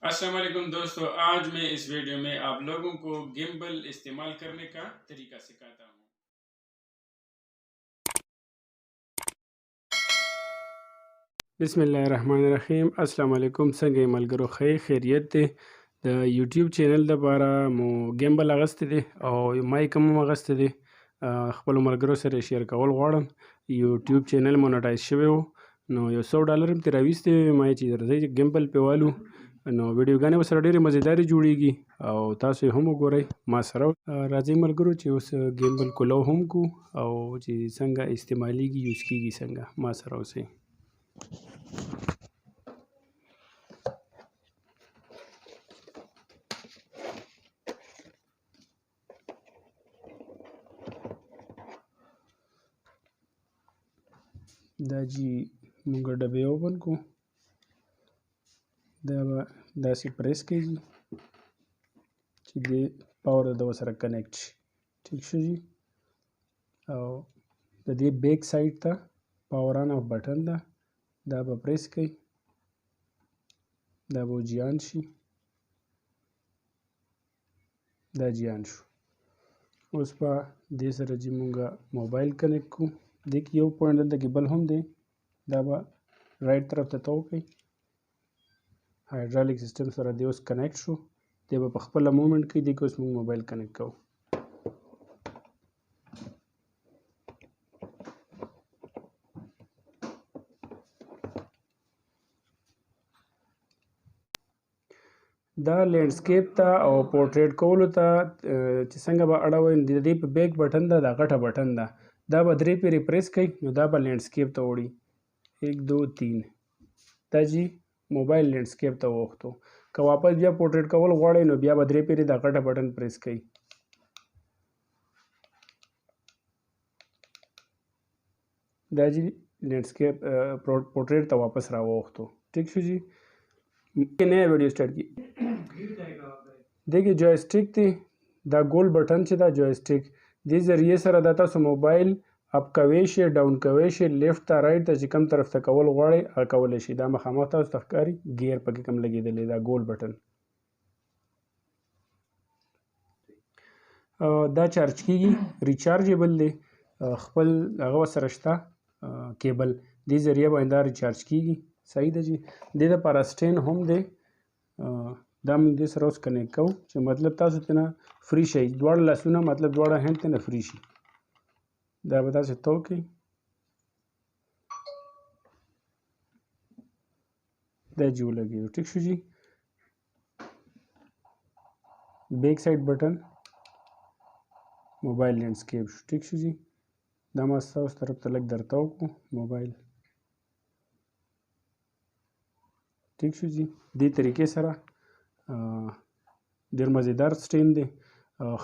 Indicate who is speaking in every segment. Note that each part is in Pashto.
Speaker 1: अस्सलाम वालेकुम दोस्तों, आज मैं इस वीडियो में आप लोगों को गिम्बल इस्तेमाल करने का तरीका सिखाता हूँ। बिस्मिल्लाहिर्रहमानिर्रहीम। अस्सलाम वालेकुम। څنګه یې ملګرو؟ خیریت دی؟ د یوټیوب چینل لپاره مو ګیمبل اغستی دی او مایک هم اغستی دی. خپلو ملګرو سره یې شیر کول غواړم. یوټیوب چینل مونټایز شوی و، نو یو $100 هم ترې راویستی ما چې درځئ ګیمبل پې والو، نو ویډیوګانې ورسره ډېرې مزیدارې جوړیږي او تاسو یې هم وګورئ ما سره. راځئ ملګرو چې اوس ګیمبل کولو هم کو او چې څنګه استعمالیږي، یوز کیږي څنګه، ما سره اوسئ. دا جی مونږ ډبې اوپن کو، دا به داسې پریس کیږي چې دې پاور د ورسره کنیکټ شي. ټیک شو جی. او د دې بیک سایډ ته پاور آن آف بټن ده، دا به پریس کوي، دا به جیان شي، دا جیان شو. اوس په دې سره چې مونږ موبایل کنیکټ کو، دې کې یو پوینټ دلته کې بل هم دی، دا به رایټ طرف ته تو کوي. هایدرالیک سیسټم سره دی اوس کنیکټ شو، دی به په خپله مومنټ کوي. دې کې اوس مونږ موبایل کنیکټ کوو. دا لینډسکیپ ته او پورټریټ کولو ته چې څنګه به اړوئ، د دې په بیک بټن ده، دا غټه بټن ده، دا به 3 پیرې پریس کوي، نو دا به لینډسکیپ ته وړي. 1 2 3 دا جی موبایل لینډسکیپ ته ووختو. که واپس بیا پورټریټ کول غواړئ نو بیا به 3 پیرې دا غټه بټن پریس کوي. دا جی لینډسکیپ پورټریټ ته واپس راووختو. ٹھیک شو جی. نیا ویډیو سٹارټ کی. دیکھیے جوائسټک دی، دا ګول بټن چې دا جوائسټک، دې ذریعې سره دا تاسو موبایل اپ کوی شئ، ډاون کوی شئ، لیفټ ته رایټ ته چې کوم طرف ته کول غواړئ هغه کولی شئ. دا مخامخ تاسو ته ښکاري، ګیر پکې کوم لګېدلی، دا ګول بټن. دا چارج کیږي، ریچارجیبل دی، خپل هغه ورسره شته کیبل، دې ذریعه باندې دا ریچارج کیږي. صحیح ده جی. دې دپاره سټین هم دی، دا موږ دې سره اوس کنیکټ کوو چې مطلب تاسو ترنه فري شئ، دواړه لاسونه مطلب دواړه هینډ ترنه فري شي. دا به تاسې تو کړئ، دا جی ولګېدو. ټیک شو جی. بیک سایډ بټن موبایل لینډسکیپ شو. ټیک شو جی. دا ما ستاسو طرف ته لږ درته وکړو موبایل. ټیک شو جی. دې طریقې سره ډېر مزیدار سټین دی،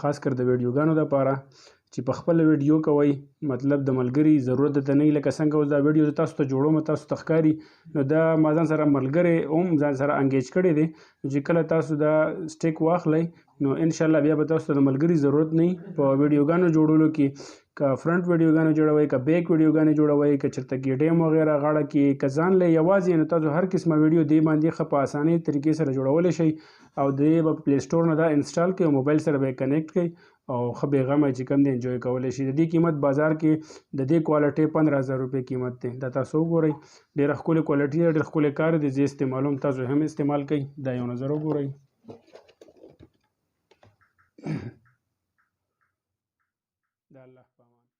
Speaker 1: خاص کر د ویډیوګانو دپاره چې په خپله ویډیو کوئ، مطلب د ملګري ضرورت درته نه وي. لکه څنګه اوس دا ویډیو زه تاسو ته جوړوم، تاسو ته ښکاري، نو دا ما ځان سره ملګری هم ځان سره انګیج کړی دی، چې کله تاسو دا سټیک واخلئ نو انشاءالله بیا به تاسو ته د ملګري ضرورت نه وي په ویډیوګانو جوړولو کې. که فرنټ ویډیوګانې جوړوئ، که بیک ویډیوګانې جوړوئ، که چېرته ګیډیم وغیره غاړه کې، که ځان له یوازې، نو تاسو هر قسمه ویډیو دې باندې ښه په اسانۍ طریقې سره جوړولی شئ. او دې به په پلی سټور نه دا انسټال کړئ او موبایل سره به یې کنیکټ کړئ او ښه بېغمه چې کوم دی انجوی کولی شي. د دې قیمت بازار کې د دې کوالټۍ 15,000 روپۍ قیمت دی. دا تاسو وګورئ، ډېره ښکلې کوالټي ده، ډېر ښکلی کار دی. زه استعمالوم، تاسو هم استعمال کوئ. دا یو نظر وګورئ. دا الله په امان.